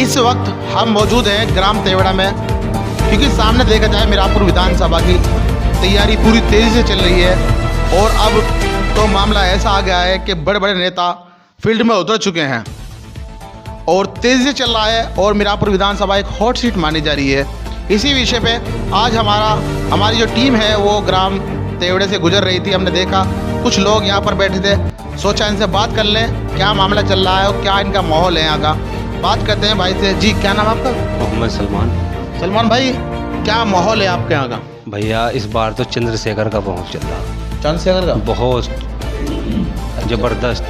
इस वक्त हम मौजूद हैं ग्राम तेवड़ा में, क्योंकि सामने देखा जाए मीरापुर विधानसभा की तैयारी पूरी तेज़ी से चल रही है। और अब तो मामला ऐसा आ गया है कि बड़े बड़े नेता फील्ड में उतर चुके हैं और तेज़ी से चल रहा है। और मीरापुर विधानसभा एक हॉट सीट मानी जा रही है। इसी विषय पे आज हमारी जो टीम है वो ग्राम तेवड़े से गुजर रही थी। हमने देखा कुछ लोग यहाँ पर बैठे थे, सोचा इनसे बात कर लें क्या मामला चल रहा है और क्या इनका माहौल है यहाँ का। बात करते हैं भाई से। जी, क्या नाम आपका? मोहम्मद सलमान। सलमान भाई, क्या माहौल है आपके यहाँ का? भैया इस बार तो चंद्रशेखर का बहुत चल रहा। चंद्रशेखर का बहुत जबरदस्त।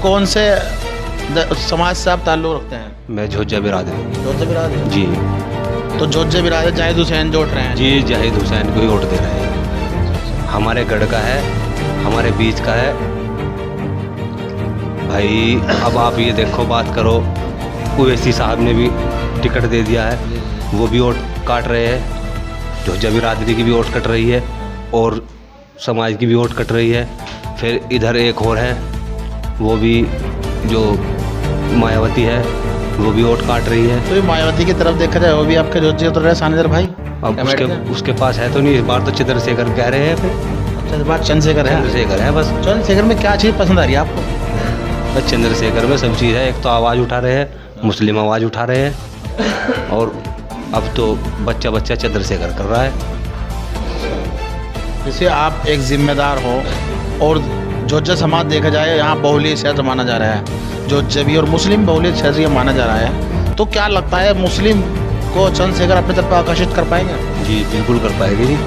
कौन से समाज से आप ताल्लुक़ रखते हैं? मैं झोजा बिरादरी। जोधे बिरादर जी। तो जोधे बिरादर जाहिद हुसैन जोड़ रहे हैं? जी, जाहिद हुसैन को ही वोट दे रहे हैं। हमारे गढ़ का है, हमारे बीच का है भाई। अब आप ये देखो, बात करो, ओवैसी साहब ने भी टिकट दे दिया है, वो भी वोट काट रहे हैं। झोजा बिरादरी की भी वोट कट रही है और समाज की भी वोट कट रही है। फिर इधर एक और है, वो भी जो मायावती है, वो भी वोट काट रही है। तो ये मायावती की तरफ देखा जाए, वो भी आपके जोधे उतर रहे हैं सानिधर भाई। अब उसके पास है तो नहीं, इस बार तो चंद्रशेखर कह रहे हैं। फिर अच्छा, इस बार चंद्रशेखर है। चंद्रशेखर है बस। चंद्रशेखर में क्या चीज़ पसंद आ रही है आपको? बस चंद्रशेखर में सब चीज़ है। एक तो आवाज़ उठा रहे हैं, मुस्लिम आवाज़ उठा रहे हैं, और अब तो बच्चा बच्चा चंद्रशेखर कर रहा है। जैसे आप एक जिम्मेदार हो और जोजा समाज देखा जाए यहाँ बहुलियत शहर माना जा रहा है, जोजा भी और मुस्लिम बहुलियत शहर ये माना जा रहा है, तो क्या लगता है मुस्लिम को चंद्रशेखर अपनी तरफ आकर्षित कर पाएंगे? जी बिल्कुल कर पाएंगे जी।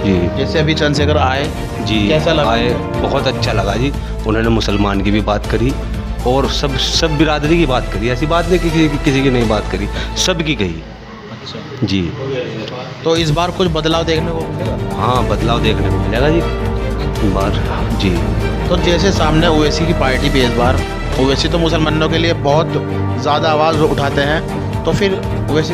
जी जैसे अभी चंद्रशेखर आए जी, कैसा लगा? आए बहुत अच्छा लगा जी। उन्होंने मुसलमान की भी बात करी और सब बिरादरी की बात करी। ऐसी बात नहीं कि किसी की नहीं बात करी, सब की कही। अच्छा जी। तो इस बार कुछ बदलाव देखने को मिलेगा? हाँ, बदलाव देखने को मिलेगा जी इस बार। जी। तो जैसे सामने ओवैसी की पार्टी भी इस बार, ओवैसी तो मुसलमानों के लिए बहुत ज़्यादा आवाज़ उठाते हैं, तो फिर ओवैसी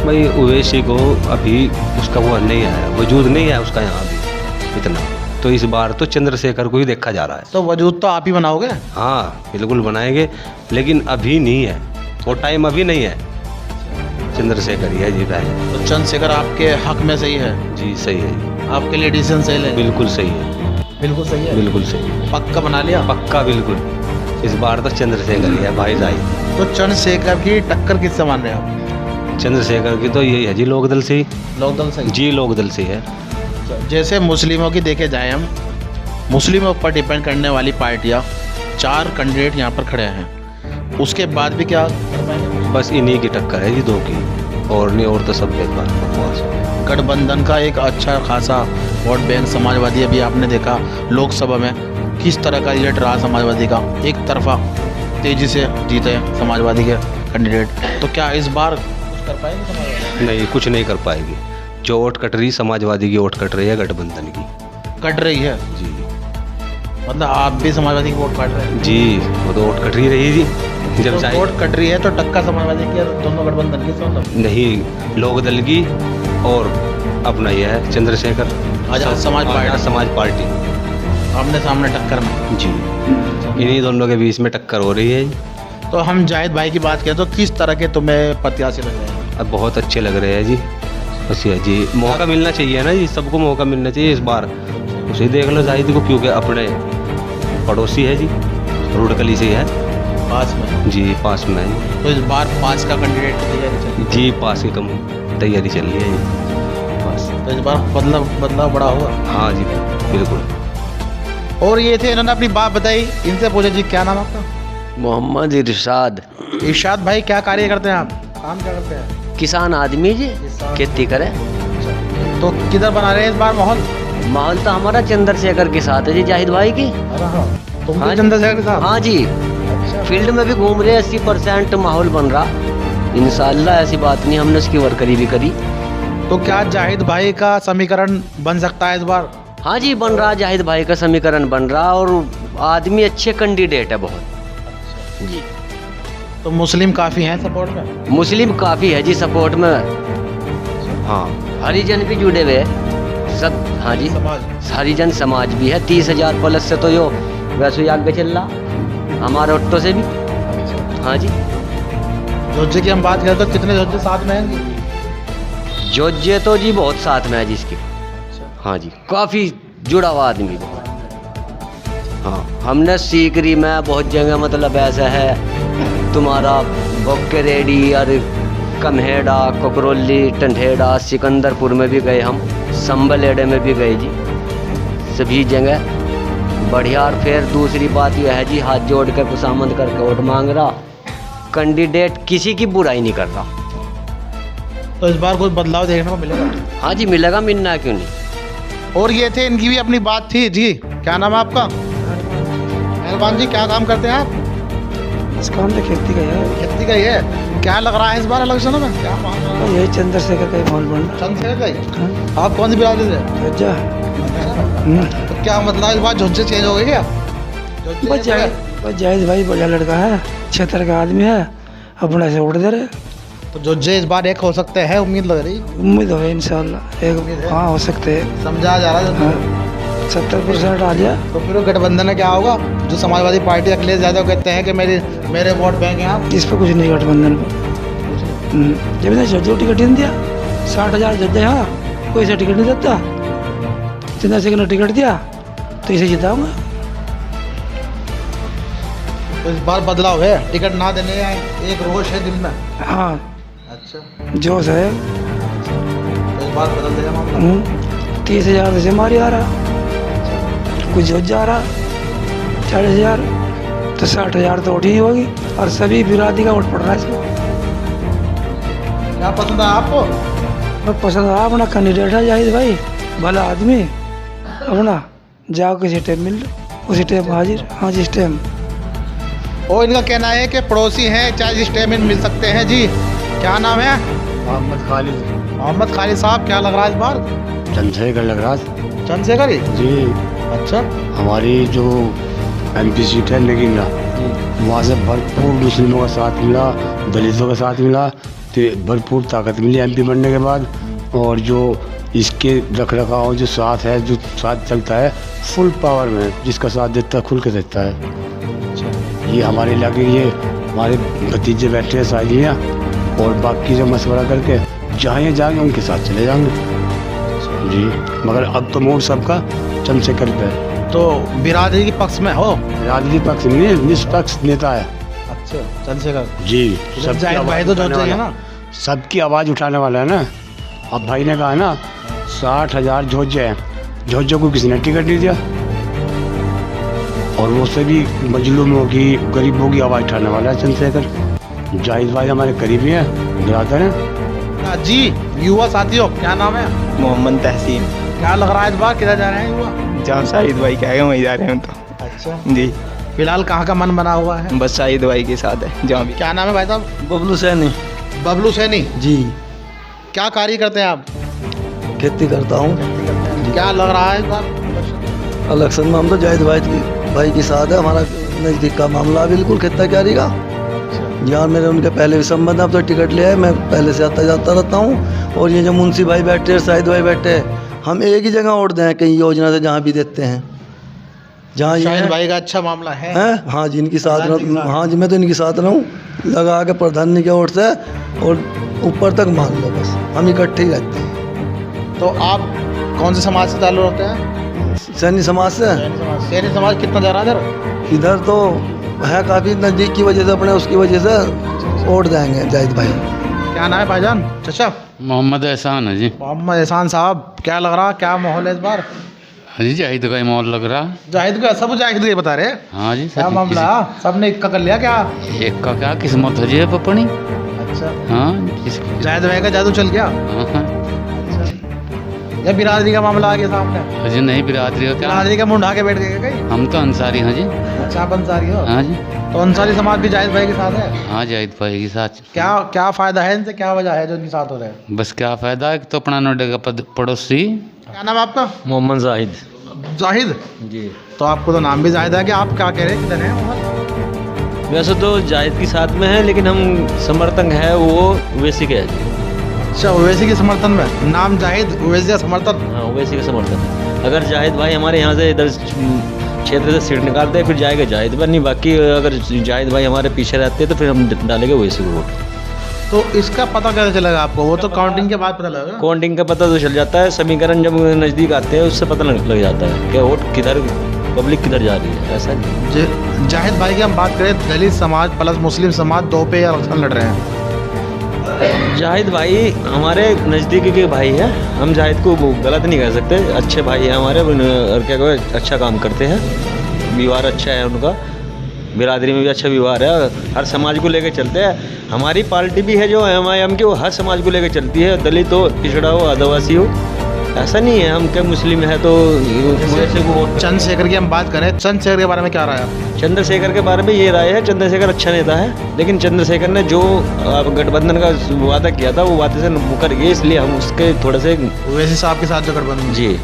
भाई ओवैसी को अभी उसका वो नहीं आया, वजूद नहीं है उसका यहाँ भी इतना। तो इस बार तो चंद्रशेखर को ही देखा जा रहा है। तो वजूद तो आप ही बनाओगे? हाँ बिल्कुल बनाएंगे, लेकिन अभी नहीं है, वो टाइम अभी नहीं है। चंद्रशेखर ही है जी पहले। तो चंद्रशेखर आपके हक में सही है? जी सही है जी, आपके लिए डिसीजन सही है? बिल्कुल सही है। बिल्कुल सही है? बिल्कुल सही है। पक्का बना लिया? पक्का बिल्कुल। इस बार तो चंद्रशेखर ही है भाई साहब। तो चंद्रशेखर की टक्कर किससे मान रहे हैं आप? चंद्रशेखर की तो यही है जी, लोकदल से ही। लोकदल से? जी लोकदल से है। जैसे मुस्लिमों की देखे जाए हम, मुस्लिमों पर डिपेंड करने वाली पार्टियां 4 कैंडिडेट यहाँ पर खड़े हैं, उसके बाद भी क्या कर पाएंगे? बस इन्हीं की टक्कर है जी, 2 की, और नहीं, और तो सब बेकार बकवास है। गठबंधन का एक अच्छा खासा वोट बैंक समाजवादी, अभी आपने देखा लोकसभा में किस तरह का रिजल्ट रहा समाजवादी का, एक तरफा तेजी से जीते समाजवादी के कैंडिडेट। तो क्या इस बार कुछ कर पाएंगे समाजवादी? नहीं, कुछ नहीं कर पाएगी। जो वोट कट रही समाजवादी की वोट कट रही है, गठबंधन की कट रही है जी। मतलब आप भी समाजवादी की वोट काट रहे हैं? जी, वो तो वोट कट ही रही जी। जब तो चाहे वोट कट रही है तो टक्कर समाजवादी की और दोनों गठबंधन की मतलब नहीं, लोकदल की और अपना यह है चंद्रशेखर आजाद समाज पार्टी आमने सामने टक्कर में जी। इन्हीं दोनों के बीच में टक्कर हो रही है। तो हम जाहिद भाई की बात करें तो किस तरह के तुम्हें प्रत्याशी लग रहे हैं? अब बहुत अच्छे लग रहे हैं जी। बस ये जी, मौका मिलना चाहिए ना जी, सबको मौका मिलना चाहिए इस बार। उसे देख लो जाहिद को, क्योंकि अपने पड़ोसी है जी, रुड़कली से है पास में जी, पास में है। तो इस बार पास का कैंडिडेट की तैयारी चल रही है? जी, पास की कम तैयारी चल रही है जी पास। तो इस बार बदलाव बड़ा होगा? हाँ जी बिल्कुल। और ये थे, इन्होंने अपनी बात बताई, इनसे पूछा जी क्या नाम आपका? मोहम्मद इरशाद। इरशाद भाई, क्या कार्य करते हैं आप? काम क्या करते हैं? किसान आदमी जी, खेती करे। तो किधर बना रहे हैं इस बार माहौल? माहौल तो हमारा चंद्रशेखर के साथ है जी, जाहिद भाई की। तुम हाँ भी चंद्रशेखर के साथ? हाँ जी, फील्ड में भी घूम रहे, 80% माहौल बन रहा इंशाल्लाह। ऐसी बात नहीं, हमने उसकी वर्करी भी करी। तो क्या जाहिद भाई का समीकरण बन सकता है इस बार? हाँ जी, बन रहा, जाहिद भाई का समीकरण बन रहा, और आदमी अच्छे कैंडिडेट है बहुत जी। तो मुस्लिम काफ़ी हैं सपोर्ट में? मुस्लिम काफ़ी है जी सपोर्ट में। हाँ, हरिजन भी जुड़े हुए हैं सब। हाँ जी, हरिजन समाज भी है। 30,000 प्लस से तो यो वैसे ही आगे चल रहा, हमारे ऑटो से भी। हाँ जी। जोजे की हम बात करें तो कितने जोजे साथ में हैं? जोजे तो जी बहुत साथ में है जिसके। हाँ जी, काफ़ी जुड़ा हुआ आदमी। हाँ, हमने सीकरी में बहुत जगह मतलब ऐसा है तुम्हारा बोके रेडी और कम्हेड़ा, ककरौली, टंढेड़ा, सिकंदरपुर में भी गए हम, संबलेड़े में भी गए जी, सभी जगह बढ़िया। और फिर दूसरी बात यह है जी, हाथ जोड़ कर खुशामद करके वोट मांग रहा, कैंडिडेट किसी की बुराई नहीं कर रहा। तो इस बार कोई बदलाव देखने को मिलेगा? हाँ जी मिलेगा, मिलना क्यों नहीं। और ये थे, इनकी भी अपनी बात थी जी। क्या नाम है आपका? मेहरबान जी, क्या काम करते हैं आप? इस काम तो खेती का है। खेती का ही है। क्या लग रहा है इस बार इलेक्शनों में? क्या मामला है? यही चंद्रशेखर का ही माहौल बन रहा चंद्रशेखर का ही? आप कौन सी बिरादरी से? है। अच्छा, तो क्या मतलब इस बार झुंझे चेंज हो गई क्या? बस जाहिद भाई बढ़िया लड़का है, क्षेत्र का आदमी है, अपने से वोट दे रहे। तो जोजे इस बार एक हो सकते हैं, उम्मीद लग रही। उम्मीद है इंशाल्लाह एक, हाँ हो सकते हैं। समझा जा रहा है। 70% आ जाए। तो फिर वो गठबंधन में क्या होगा? जो समाजवादी पार्टी अखिलेश यादव कहते हैं कि मेरे वोट बैंक हैं आप। इस पर कुछ नहीं गठबंधन पर। जब इन्हें जो टिकट नहीं दिया, 60,000 जज यहाँ कोई से टिकट नहीं देता, चंद्रशेखर ने टिकट दिया तो इसे जिताऊंगा। तो इस बार बदलाव है, टिकट ना देने आए, एक रोष है दिल में। हाँ अच्छा, जोश है। तो इस बार बदल देगा मामला। 30,000 से मारी आ रहा, कुछ जोश जा रहा 40,000, तो 60,000 तो वोट ही होगी और सभी बिरादरी का वोट पड़ रहा है इसमें। क्या पसंद है आपको? मैं पसंद है अपना कैंडिडेट है जाहिद भाई, भला आदमी, अपना जाओ किसी टाइम मिल लो, उसी टाइम हाजिर। हाँ जिस टाइम। और इनका कहना है कि पड़ोसी हैं, चाहे जिस टाइम मिल सकते हैं जी। क्या नाम है? मोहम्मद खालिद। मोहम्मद खालिद साहब, क्या लग रहा है इस बार? चंद्रशेखर लग रहा है चंद्रशेखर ही? जी। अच्छा, हमारी जो MP सीट है नगीना, वहाँ से भरपूर मुस्लिमों का साथ मिला, दलितों का साथ मिला, तो भरपूर ताकत मिली MP बनने के बाद। और जो इसके रख रखाव जो साथ है, जो साथ चलता है, फुल पावर में जिसका साथ देता है खुल के देता है। ये हमारे इलाके के, ये हमारे भतीजे बैठे हैं साहिलियाँ, और बाकी जो मशवरा करके जहाँ जाएंगे उनके साथ चले जाएंगे जी। मगर अब तो मोड़ सबका चंद्रशेखर पे है। तो बिरादरी के पक्ष में हो? राजनीति पक्ष में नहीं, निष्पक्ष नेता है। अच्छा, चंद्रशेखर जी। जाहिद भाई तो जो चाहिए ना, सबकी आवाज़ उठाने वाला है ना। अब भाई ने कहा ना 60,000 जोजे हैं, जोजों को किसी ने टिकट नहीं दिया, और वो सभी मजलूमों की, गरीबों की आवाज़ उठाने वाला है चंद्रशेखर। जाहिद भाई हमारे करीबी हैं, बिरादर हैं जी। युवा साथियों, क्या नाम है? मोहम्मद तहसीन। क्या लग रहा है इस बार किधर जा रहे हैं युवा? जहाँ शाहिद भाई कहेगा वहीं जा रहे हैं तो। अच्छा जी, फिलहाल कहाँ का मन बना हुआ है? बस शाहिद भाई के साथ है जहाँ भी। क्या नाम है भाई साहब? बबलू सैनी बबलू सैनी जी। क्या कार्य करते हैं आप? खेती करता हूँ। क्या लग रहा है इस बार? इलेक्शन में हम तो जाहिद भाई के साथ है, हमारा नज़दीक का मामला बिल्कुल खेती कार्य का। यहाँ मेरे उनके पहले भी संबंध, अब तो टिकट लिया है, मैं पहले से आता जाता रहता हूँ। और ये जो मुंशी भाई बैठे हैं, शाहिद भाई बैठे हैं, हम एक ही जगह वोट दें कहीं योजना से जहाँ भी देते हैं, जहाँ शाहिद भाई का अच्छा मामला है। हाँ जी, इनकी साथ रहूँ। हाँ जी, मैं तो इनकी साथ रहूँ, लगा के प्रधानी के वोट से और ऊपर तक मान लो, बस हम इकट्ठे ही रहते हैं। तो आप कौन से समाज से ताल्लुक़ रखते हैं? सैनी समाज से। सैनी समाज कितना जा रहा है इधर तो है काफ़ी नज़दीक की वजह से, अपने उसकी वजह से वोट देंगे जाहिद भाई। क्या नाम है भाईजान? चाचा मोहम्मद एहसान है जी। मोहम्मद एहसान साहब, क्या लग रहा, क्या माहौल है इस बार? हाँ जी, जाहिद का ही माहौल लग रहा। जाहिद का, सब जाहिद का ही बता रहे। हाँ जी। क्या मामला? सबने इक्का कर लिया क्या? एक का क्या किस्मत है जी अब अपनी। अच्छा, हाँ जाहिद भाई का जादू चल गया। हाँ। या बिरादरी का मामला आ गया सामने? अजय नहीं, बिरादरी का क्या, बिरादरी का मुंह ढा के बैठ गए कहीं? हम तो अंसारी हैं जी। अच्छा, आप अंसारी हो? हाँ जी। तो अंसारी समाज भी जाहिद भाई के साथ है? हाँ, जाहिद भाई के साथ। क्या फायदा है इनसे, क्या वजह है जो इनके साथ हो रहे हैं? बस क्या फायदा है, तो अपना नोडे का पड़ोसी। क्या नाम है आपका? मोहम्मद जाहिद जाहिद जी। तो आपको तो नाम भी जाहिद है, कि आप क्या कह रहे हैं, किधर है वहाँ? वैसे तो जाहिद के साथ में है, लेकिन हम समर्थक है वो ओवैसी के है। अच्छा, ओवैसी के समर्थन में, नाम जाहिद, ओवैसी का समर्थन। हाँ, ओवैसी का समर्थक। अगर जाहिद भाई हमारे यहाँ से इधर क्षेत्र से सीट निकालते हैं फिर जाएगा जाहिद पर, नहीं बाकी अगर जाहिद भाई हमारे पीछे रहते हैं तो फिर हम डालेंगे ओवैसी को वोट। तो इसका पता कैसे चलेगा आपको? वो तो काउंटिंग के बाद पता लगेगा। काउंटिंग का पता तो चल जाता है, समीकरण जब नज़दीक आते हैं उससे पता लग जाता है कि वोट किधर, पब्लिक किधर जा रही है। ऐसा नहीं। जाहिद भाई की हम बात करें, दलित समाज प्लस मुस्लिम समाज दो पे इलेक्शन लड़ रहे हैं। जाहिद भाई हमारे नज़दीकी के भाई हैं, हम जाहिद को गलत नहीं कह सकते, अच्छे भाई हैं हमारे, और क्या कहते, अच्छा काम करते हैं, व्यवहार अच्छा है उनका, बिरादरी में भी अच्छा व्यवहार है, हर समाज को लेकर चलते हैं। हमारी पार्टी भी है जो MIM की, वो हर समाज को लेकर चलती है, दलित हो, पिछड़ा हो, आदिवासी हो, ऐसा नहीं है हम क्या मुस्लिम है तो वैसे वो। चंद्रशेखर की हम बात करें, चंद्रशेखर के बारे में क्या राय है? चंद्रशेखर के बारे में ये राय है, चंद्रशेखर अच्छा नेता है, लेकिन चंद्रशेखर ने जो गठबंधन का वादा किया था वो वादे से मुकर गए, इसलिए हम उसके थोड़े से ओवैसी साहब के साथ जो गठबंधन, जी,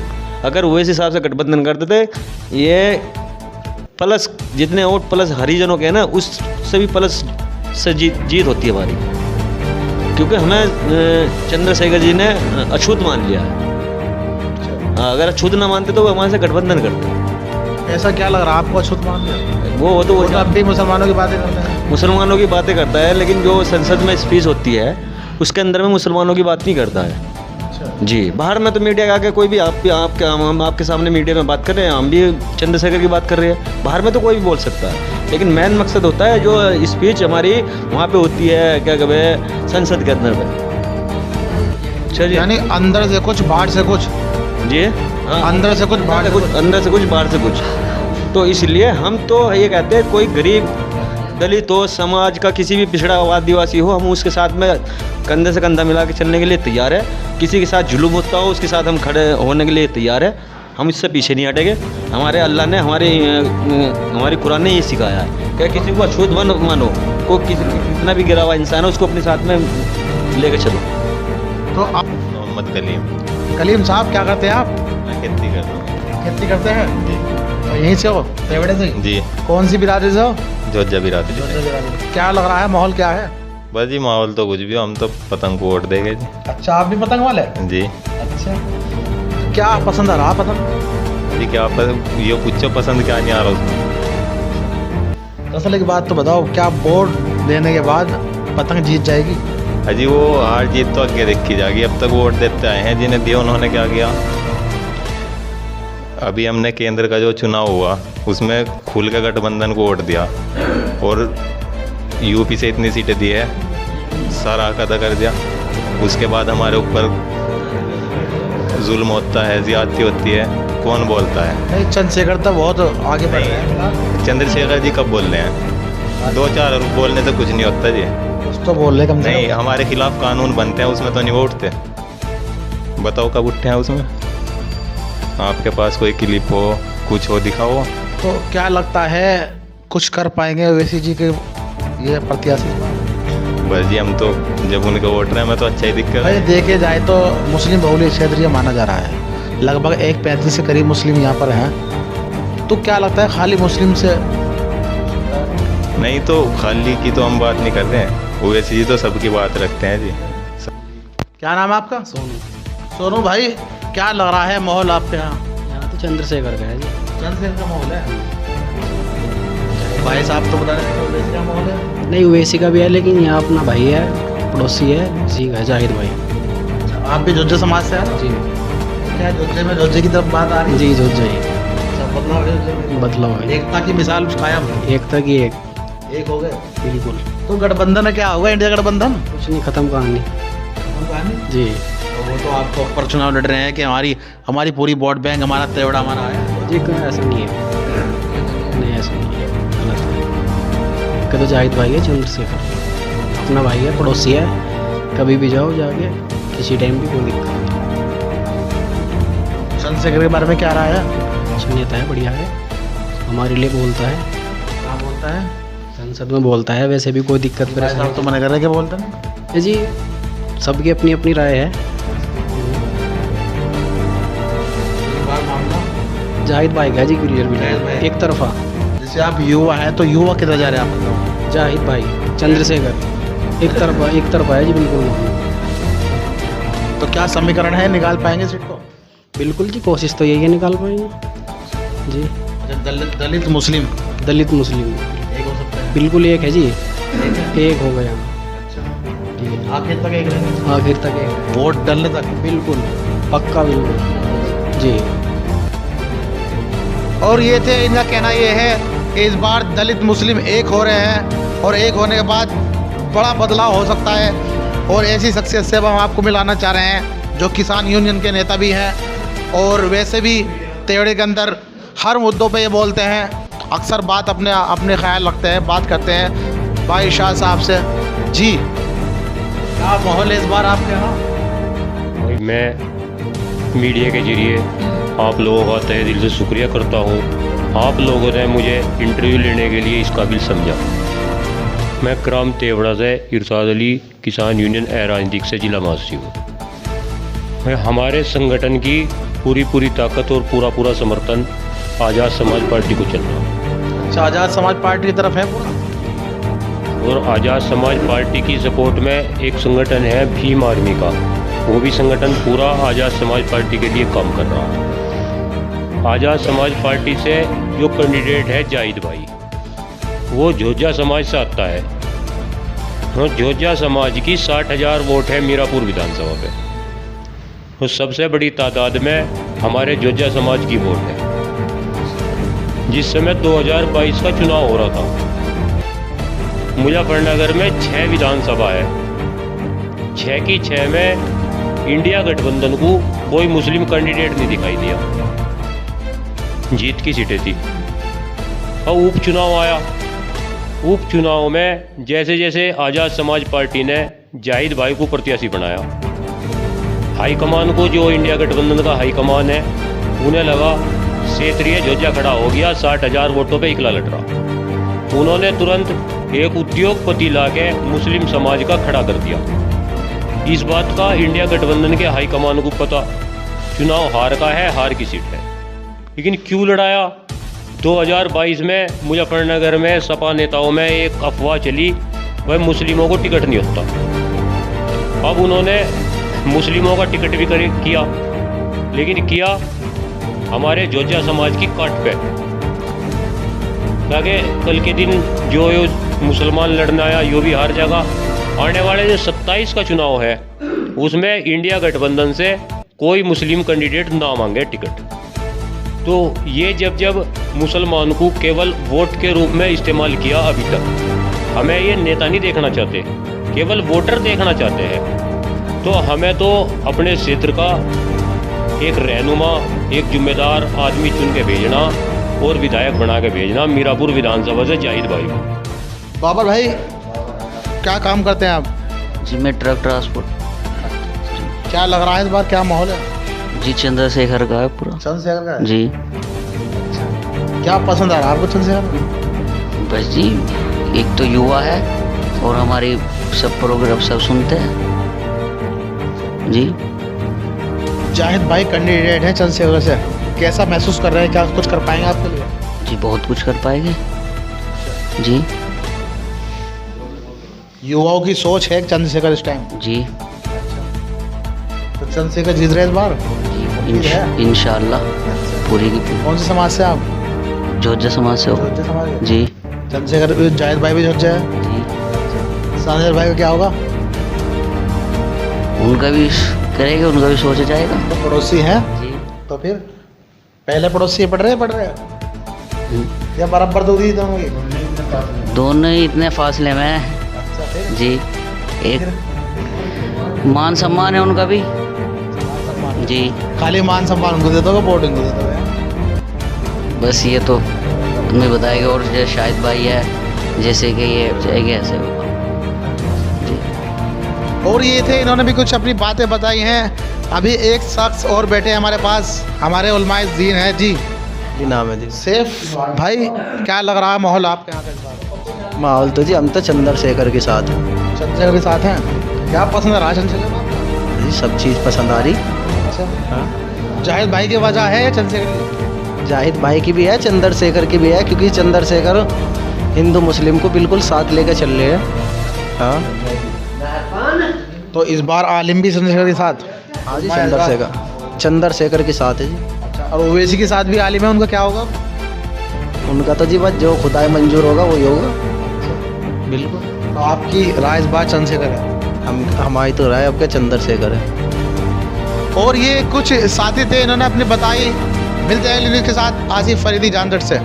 अगर वो इस हिसाब से गठबंधन करते थे, ये प्लस जितने वोट प्लस हरिजनों के हैं ना, उससे भी प्लस से जीत होती है हमारी, क्योंकि हमें चंद्रशेखर जी ने अछूत मान लिया है। अगर अछूत ना मानते तो वो हमारे से गठबंधन करते। ऐसा क्या लग रहा है आपको अछूत मान लिया? वो तो अब भी मुसलमानों की बातें करते हैं। मुसलमानों की बातें करता है, लेकिन जो संसद में स्पीच होती है उसके अंदर में मुसलमानों की बात नहीं करता है। जी, बाहर में तो मीडिया के आगे कोई भी हम आपके सामने मीडिया में बात कर रहे हैं, हम भी चंद्रशेखर की बात कर रहे हैं, बाहर में तो कोई भी बोल सकता है, लेकिन मेन मकसद होता है जो स्पीच हमारी वहाँ पे होती है, क्या कहते, संसद के अंदर में। चलिए, यानी अंदर से कुछ बाहर से कुछ। जी हाँ, अंदर से कुछ बाहर से कुछ, अंदर से कुछ बाहर से कुछ। तो इसलिए हम तो ये कहते हैं, कोई गरीब दलित हो, समाज का किसी भी पिछड़ा आदिवासी हो, हम उसके साथ में कंधे से कंधा मिला के चलने के लिए तैयार है। किसी के साथ जुल्म होता हो उसके साथ हम खड़े होने के लिए तैयार है, हम इससे पीछे नहीं हटेंगे। हमारे अल्लाह ने हमारी कुरान ने ये सिखाया है कि किसी को अछूत मानो, को कितना भी गिरा हुआ इंसान है उसको अपने साथ में लेकर चलो। तो आप मोहम्मद कलीम साहब क्या करते हैं आप? मैं खेती करता हूँ। खेती करते हैं? जी तो यहीं से हो, तेवड़े से? जी। कौन सी बिरादरी से हो? जोजा बिरादरी से। क्या लग रहा है, माहौल क्या है? बस जी, माहौल तो कुछ भी हो, हम तो पतंग को वोट देंगे जी। अच्छा, आप भी पतंग वाले? जी। अच्छा, क्या पसंद आ रहा पतंग? जी, क्या ये पूछो पसंद क्या नहीं आ रहा उसमें। असल की बात तो बताओ, क्या वोट देने के बाद पतंग जीत जाएगी? अजी, वो हार जीत तो आगे देखी जाएगी, अब तक वोट देते आए हैं, जिन्हें दिया उन्होंने क्या किया। अभी हमने केंद्र का जो चुनाव हुआ उसमें खुल के गठबंधन को वोट दिया, और यूपी से इतनी सीटें दी है, सारा हक अदा कर दिया। उसके बाद हमारे ऊपर जुल्म होता है, ज़्यादती होती है, कौन बोलता है? नहीं, चंद्रशेखर तो बहुत आगे बढ़ रहे हैं। चंद्रशेखर जी कब बोल रहे हैं? 2-4 बोलने से कुछ नहीं होता जी। कुछ तो बोल रहे कम से नहीं, कम। हमारे खिलाफ कानून बनते हैं, उसमें तो नहीं वो उठते। बताओ कब उठते हैं उसमें? आपके पास कोई क्लिप हो, कुछ हो, दिखाओ। तो क्या लगता है कुछ कर पाएंगे ओवैसी जी के ये प्रत्याशी? बस जी, हम तो जब उनके वोट रहे हैं हमें तो अच्छा ही दिख रहा भाई है। देखे जाए तो मुस्लिम बहुल्य क्षेत्र ये माना जा रहा है, लगभग 135 के करीब मुस्लिम यहाँ पर हैं। तो क्या लगता है खाली मुस्लिम से? नहीं, तो खाली की तो हम बात नहीं कर रहे हैं, ओवैसी जी तो सबकी बात रखते हैं जी। क्या नाम है आपका? सोनू। सोनू भाई, क्या लग रहा है माहौल आपके यहाँ? यहाँ तो चंद्रशेखर का है जी। चंद्रशेखर का माहौल है? भाई साहब तो बता रहे हैं कि ओवैसी का माहौल है। नहीं, ओवैसी का भी है, लेकिन यहाँ अपना भाई है, पड़ोसी है जी, है जाहिद भाई। आप भी जोजे समाज से हैं ना? जी। क्या जोजे में जोजे की तरफ बात आ रही है? जी, जोत जाइए, अच्छा, बदलाव है जोजे में? बदलाव है, एकता की मिसाल कायम, एकता की एक, एक हो गए। बिल्कुल। तो गठबंधन है, क्या होगा इंडिया गठबंधन? कुछ नहीं, खत्म कहानी जी। तो वो तो आप तो ऊपर चुनाव लड़ रहे हैं कि हमारी पूरी वोट बैंक, हमारा तेवड़ा हमारा है। जी, कोई ऐसा नहीं है, नहीं ऐसा नहीं है, गलत है। कहते जाहिद भाई है, चंद्रशेखर अपना भाई है, पड़ोसी है, कभी भी जाओ जाके, किसी टाइम भी कोई दिक्कत नहीं। चंद्रशेखर के बारे में क्या रहा है? अच्छा नेता है, बढ़िया है, हमारे लिए बोलता है। क्या बोलता है? संसद में बोलता है, वैसे भी कोई दिक्कत भाई साहब तो मना कर रहे हैं, क्या बोलते हैं? जी, सबकी अपनी अपनी राय है। जाहिद भाई का जी, क्लियर भी जाहिद भाई। एक तरफा। जैसे आप युवा हैं तो युवा किधर जा रहे हैं आप बताओ? जाहिद भाई, चंद्रशेखर एक तरफा है जी, बिल्कुल। तो क्या समीकरण है, निकाल पाएंगे सीट को? बिल्कुल जी, कोशिश तो यही है, निकाल पाएंगे जी। दलित मुस्लिम दलित मुस्लिम एक हो सकता है? बिल्कुल एक है जी, एक हो गया। जी आखिर तक एक रहेंगे, आखिर तक एक वोट डलने तक। बिल्कुल पक्का बिल्कुल जी। और ये थे, इनका कहना ये है कि इस बार दलित मुस्लिम एक हो रहे हैं और एक होने के बाद बड़ा बदलाव हो सकता है। और ऐसी शख्सियत से हम आपको मिलाना चाह रहे हैं जो किसान यूनियन के नेता भी हैं और वैसे भी तेवड़े के अंदर हर मुद्दों पे ये बोलते हैं, अक्सर बात अपने ख्याल रखते हैं, बात करते हैं भाई शाह साहब से। जी क्या माहौल है इस बार आपके यहाँ? भाई मैं मीडिया के ज़रिए आप लोगों का तहे दिल से शुक्रिया करता हूँ। आप लोगों ने मुझे इंटरव्यू लेने के लिए इस काबिल समझा। मैं ग्राम तेवड़ा से इरशाद अली किसान यूनियन राजनीतिक से जिला मासी हूँ। मैं हमारे संगठन की पूरी ताकत और पूरा समर्थन आज़ाद समाज पार्टी को चल रहा हूँ। अच्छा, आज़ाद समाज पार्टी की तरफ है पूरा? और आज़ाद समाज पार्टी की सपोर्ट में एक संगठन है भीम आर्मी का, वो भी संगठन पूरा आज़ाद समाज पार्टी के लिए काम कर रहा है। आज़ाद समाज पार्टी से जो कैंडिडेट है जाहिद भाई, वो झोजा समाज से आता है। तो झोजा समाज की 60,000 वोट है मीरापुर विधानसभा पे। तो सबसे बड़ी तादाद में हमारे झोजा समाज की वोट है। जिस समय 2022 का चुनाव हो रहा था, मुजफ्फरनगर में 6 विधानसभा है, 6 की 6 में इंडिया गठबंधन को कोई मुस्लिम कैंडिडेट नहीं दिखाई दिया। जीत की सीटें थी। और उपचुनाव आया, उपचुनाव में जैसे जैसे आज़ाद समाज पार्टी ने जाहिद भाई को प्रत्याशी बनाया, हाईकमान को, जो इंडिया गठबंधन का हाईकमान है, उन्हें लगा क्षेत्रीय झोजा खड़ा हो गया, 60,000 वोटों पे इकला लड़ रहा। उन्होंने तुरंत एक उद्योगपति लाके मुस्लिम समाज का खड़ा कर दिया। इस बात का इंडिया गठबंधन के हाईकमान को पता, चुनाव हार का है, हार की सीट है। लेकिन क्यों लड़ाया? 2022 में मुजफ्फरनगर में सपा नेताओं में एक अफवाह चली, वह मुस्लिमों को टिकट नहीं होता। अब उन्होंने मुस्लिमों का टिकट भी किया, लेकिन किया हमारे झोजा समाज की काट पे, ताकि कल के दिन जो मुसलमान लड़ना आया यो भी हार जाएगा। आने वाले जो 27 का चुनाव है, उसमें इंडिया गठबंधन से कोई मुस्लिम कैंडिडेट ना मांगे टिकट। तो ये जब मुसलमान को केवल वोट के रूप में इस्तेमाल किया अभी तक, हमें ये नेता नहीं देखना चाहते, केवल वोटर देखना चाहते हैं। तो हमें तो अपने क्षेत्र का एक रहनुमा, एक जिम्मेदार आदमी चुन के भेजना और विधायक बना के भेजना मीरापुर विधानसभा से जाहिद भाई को। बाबर भाई क्या काम करते हैं आप? जी मैं ट्रक ट्रांसपोर्ट। क्या लग रहा है इस बार, क्या माहौल है? जी चंद्रशेखर का है पूरा। चंद्रशेखर का है? जी क्या पसंद आ रहा है आपको चंद्रशेखर? बस जी, एक तो युवा है और हमारी सब प्रोग्राम सब सुनते हैं जी। जाहिद भाई कैंडिडेट है चंद्रशेखर से, कैसा महसूस कर रहे हैं? क्या कुछ कर पाएंगे आपके लिए? जी बहुत कुछ कर पाएंगे जी। युवाओं की सोच है चंद्रशेखर इस टाइम। जी तो चंद्रशेखर जीत रहे इस बार? इंशाल्लाह पूरी की पूरी। कौन से समाज से आप? झोजा समाज से हो। झोजा समाज के? जी चंद्रशेखर, जाहिद भाई भी झोजा है। जी सानियर भाई का क्या होगा? उनका भी करेंगे, उनका भी सोचा जाएगा। तो पड़ोसी हैं जी। तो फिर पहले पड़ोसी पढ़ रहे या बराबर दूरी दोनों की? दोनों ही इतने फासले में हैं। अच्छा, फिर? जी एक मान सम्मान है उनका भी जी। खाली मान सम्मान उनको दे दोगे, वोट इनको दे दोगे? बस ये तो हमें बताएगा। और जो शाहिद भाई है, जैसे कि ये जाएगा ऐसे होगा जी। और ये थे, इन्होंने भी कुछ अपनी बातें बताई हैं। अभी एक शख्स और बैठे हैं हमारे पास, हमारे उलमाए दीन है जी। जी नाम है जी सैफ भाई, क्या लग रहा है माहौल आपके यहाँ का? माहौल तो जी हम तो चंद्रशेखर के साथ हैं। चंद्रशेखर के साथ हैं? क्या पसंद है रहा चंद्रशेखर? जी सब चीज़ पसंद आ रही। अच्छा, जाहिद भाई की वजह है या चंद्रशेखर? जाहिद भाई की भी है, चंद्रशेखर की भी है, क्योंकि चंद्रशेखर हिंदू मुस्लिम को बिल्कुल साथ लेकर चल रहे हैं। हाँ तो इस बार आलिम भी चंद्रशेखर के साथ? हाँ जी चंद्रशेखर के साथ है जी। अच्छा, और ओवैसी के साथ भी आलिम है, उनका क्या होगा? उनका तो जी बस जो खुदाई मंजूर होगा वही होगा। बिल्कुल। तो आपकी राय इस बार चंद्रशेखर है? हमारी तो राय अब क्या चंद्रशेखर है। और ये कुछ साथी थे, इन्होंने अपनी बताई। मिलते हैं के साथ आसिफ फरीदी जानगढ़ से।